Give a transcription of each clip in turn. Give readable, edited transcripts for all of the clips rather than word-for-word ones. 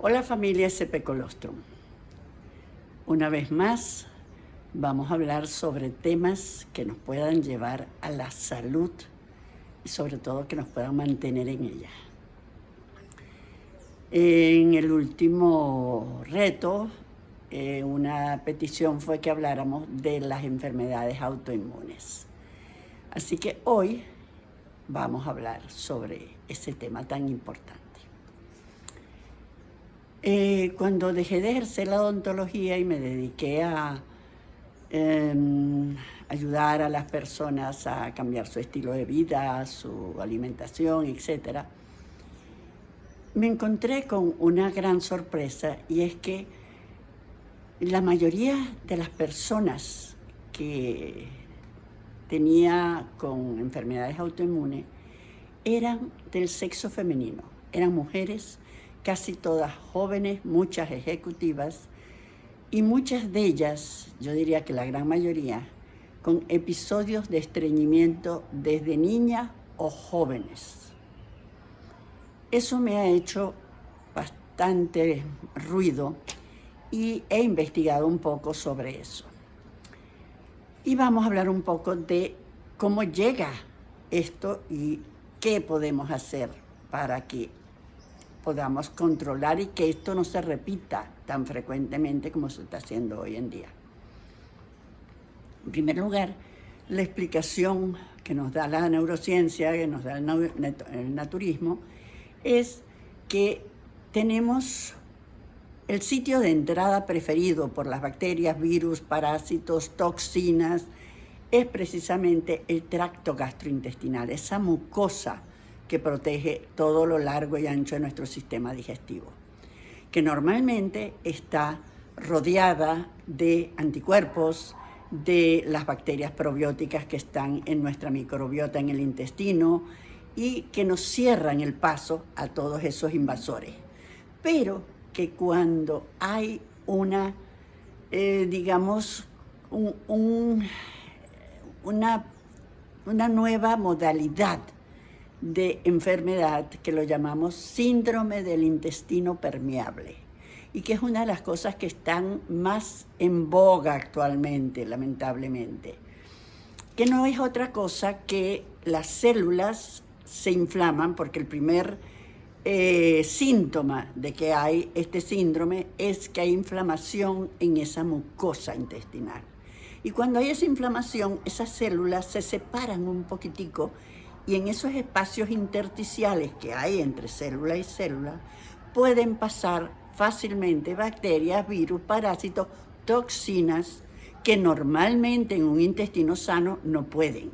Hola familia SP Colostrum. Una vez más vamos a hablar sobre temas que nos puedan llevar a la salud y sobre todo que nos puedan mantener en ella. En el último reto, una petición fue que habláramos de las enfermedades autoinmunes. Así que hoy vamos a hablar sobre ese tema tan importante. Cuando dejé de ejercer la odontología y me dediqué a ayudar a las personas a cambiar su estilo de vida, su alimentación, etc., me encontré con una gran sorpresa, y es que la mayoría de las personas que tenía con enfermedades autoinmunes eran del sexo femenino, eran mujeres, casi todas jóvenes, muchas ejecutivas, y muchas de ellas, yo diría que la gran mayoría, con episodios de estreñimiento desde niñas o jóvenes. Eso me ha hecho bastante ruido y he investigado un poco sobre eso. Y vamos a hablar un poco de cómo llega esto y qué podemos hacer para que podamos controlar y que esto no se repita tan frecuentemente como se está haciendo hoy en día. En primer lugar, la explicación que nos da la neurociencia, que nos da el naturismo, es que tenemos el sitio de entrada preferido por las bacterias, virus, parásitos, toxinas, es precisamente el tracto gastrointestinal, esa mucosa que protege todo lo largo y ancho de nuestro sistema digestivo, que normalmente está rodeada de anticuerpos, de las bacterias probióticas que están en nuestra microbiota en el intestino y que nos cierran el paso a todos esos invasores. Pero que cuando hay una, una nueva modalidad de enfermedad que lo llamamos síndrome del intestino permeable, y que es una de las cosas que están más en boga actualmente, lamentablemente, que no es otra cosa que las células se inflaman, porque el primer síntoma de que hay este síndrome es que hay inflamación en esa mucosa intestinal. Y cuando hay esa inflamación, esas células se separan un poquitico, y en esos espacios intersticiales que hay entre célula y célula pueden pasar fácilmente bacterias, virus, parásitos, toxinas que normalmente en un intestino sano no pueden.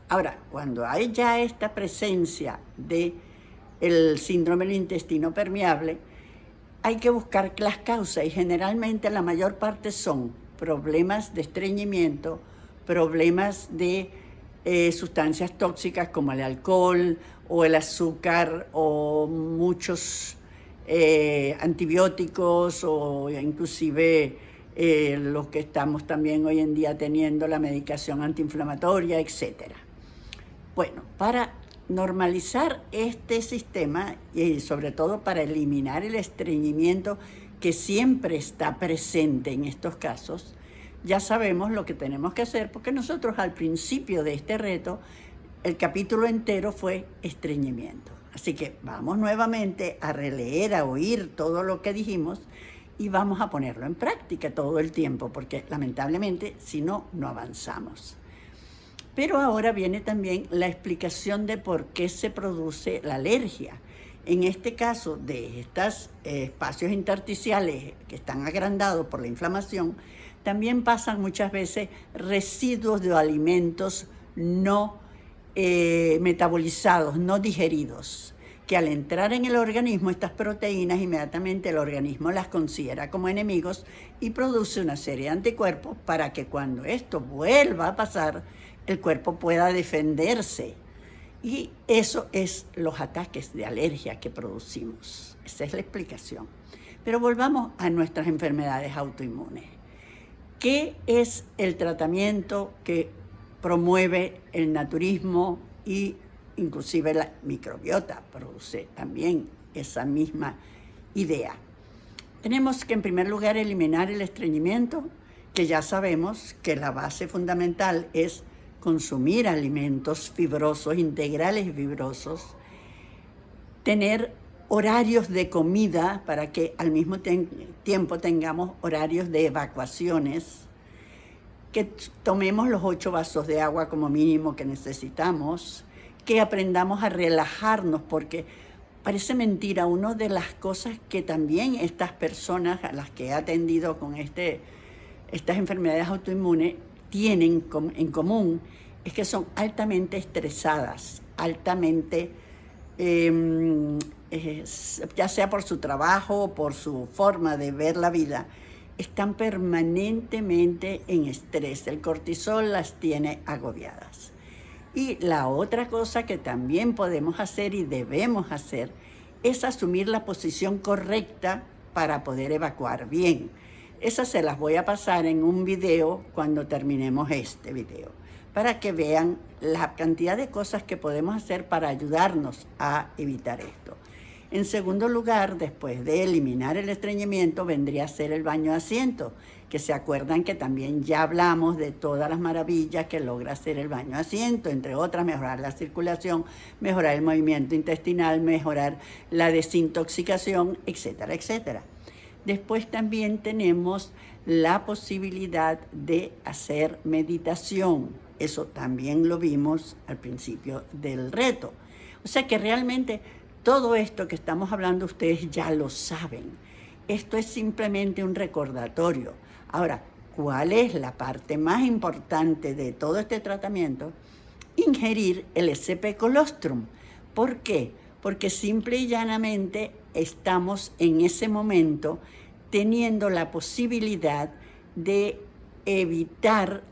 Ahora, cuando hay ya esta presencia de el síndrome del intestino permeable, hay que buscar las causas, y generalmente la mayor parte son problemas de estreñimiento, problemas de sustancias tóxicas como el alcohol o el azúcar o muchos antibióticos, o inclusive los que estamos también hoy en día teniendo, la medicación antiinflamatoria, etc. Bueno, para normalizar este sistema y sobre todo para eliminar el estreñimiento que siempre está presente en estos casos, ya sabemos lo que tenemos que hacer, porque nosotros al principio de este reto, el capítulo entero fue estreñimiento. Así que vamos nuevamente a releer, a oír todo lo que dijimos y vamos a ponerlo en práctica todo el tiempo, porque lamentablemente si no, no avanzamos. Pero ahora viene también la explicación de por qué se produce la alergia. En este caso de estos espacios intersticiales que están agrandados por la inflamación, también pasan muchas veces residuos de alimentos no metabolizados, no digeridos, que al entrar en el organismo, estas proteínas, inmediatamente el organismo las considera como enemigos y produce una serie de anticuerpos para que cuando esto vuelva a pasar, el cuerpo pueda defenderse. Y eso es los ataques de alergia que producimos. Esa es la explicación. Pero volvamos a nuestras enfermedades autoinmunes. ¿Qué es el tratamiento que promueve el naturismo? Y inclusive la microbiota produce también esa misma idea. Tenemos que en primer lugar eliminar el estreñimiento, que ya sabemos que la base fundamental es consumir alimentos fibrosos, integrales y fibrosos, tener horarios de comida para que al mismo tiempo tengamos horarios de evacuaciones, que tomemos los 8 vasos de agua como mínimo que necesitamos, que aprendamos a relajarnos, porque parece mentira, una de las cosas que también estas personas a las que he atendido con estas enfermedades autoinmunes tienen en común es que son altamente estresadas, altamente, ya sea por su trabajo o por su forma de ver la vida, están permanentemente en estrés. El cortisol las tiene agobiadas. Y la otra cosa que también podemos hacer y debemos hacer es asumir la posición correcta para poder evacuar bien. Esas se las voy a pasar en un video cuando terminemos este video, para que vean la cantidad de cosas que podemos hacer para ayudarnos a evitar esto. En segundo lugar, después de eliminar el estreñimiento, vendría a ser el baño de asiento, que se acuerdan que también ya hablamos de todas las maravillas que logra hacer el baño de asiento, entre otras, mejorar la circulación, mejorar el movimiento intestinal, mejorar la desintoxicación, etcétera, etcétera. Después también tenemos la posibilidad de hacer meditación. Eso también lo vimos al principio del reto. O sea que realmente todo esto que estamos hablando ustedes ya lo saben. Esto es simplemente un recordatorio. Ahora, ¿cuál es la parte más importante de todo este tratamiento? Ingerir el S.P. colostrum. ¿Por qué? Porque simple y llanamente estamos en ese momento teniendo la posibilidad de evitar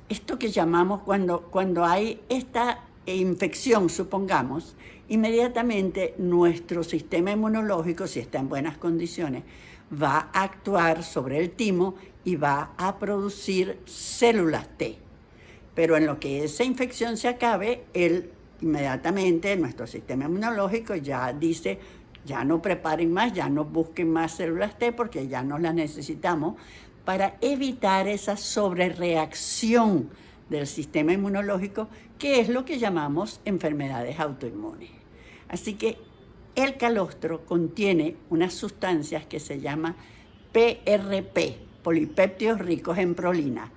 esto que llamamos cuando hay esta infección, supongamos, inmediatamente nuestro sistema inmunológico, si está en buenas condiciones, va a actuar sobre el timo y va a producir células T. Pero en lo que esa infección se acabe, inmediatamente nuestro sistema inmunológico ya dice, ya no preparen más, ya no busquen más células T porque ya no las necesitamos, para evitar esa sobrereacción del sistema inmunológico, que es lo que llamamos enfermedades autoinmunes. Así que el calostro contiene unas sustancias que se llaman PRP, polipéptidos ricos en prolina,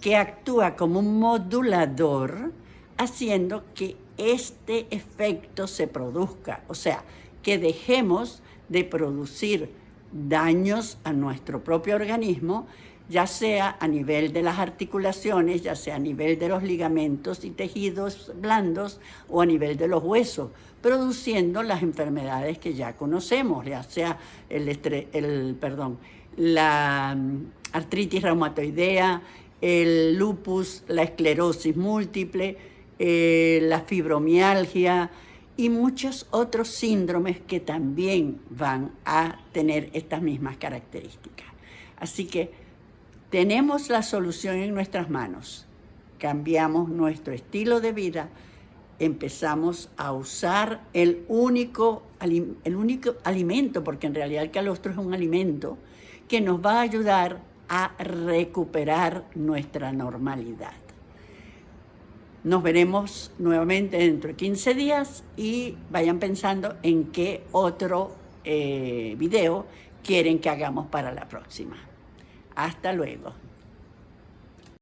que actúa como un modulador, haciendo que este efecto se produzca, o sea, que dejemos de producir daños a nuestro propio organismo, ya sea a nivel de las articulaciones, ya sea a nivel de los ligamentos y tejidos blandos o a nivel de los huesos, produciendo las enfermedades que ya conocemos, ya sea la artritis reumatoidea, el lupus, la esclerosis múltiple, la fibromialgia y muchos otros síndromes que también van a tener estas mismas características. Así que tenemos la solución en nuestras manos. Cambiamos nuestro estilo de vida, empezamos a usar el único alimento, porque en realidad el calostro es un alimento que nos va a ayudar a recuperar nuestra normalidad. Nos veremos nuevamente dentro de 15 días y vayan pensando en qué otro video quieren que hagamos para la próxima. Hasta luego.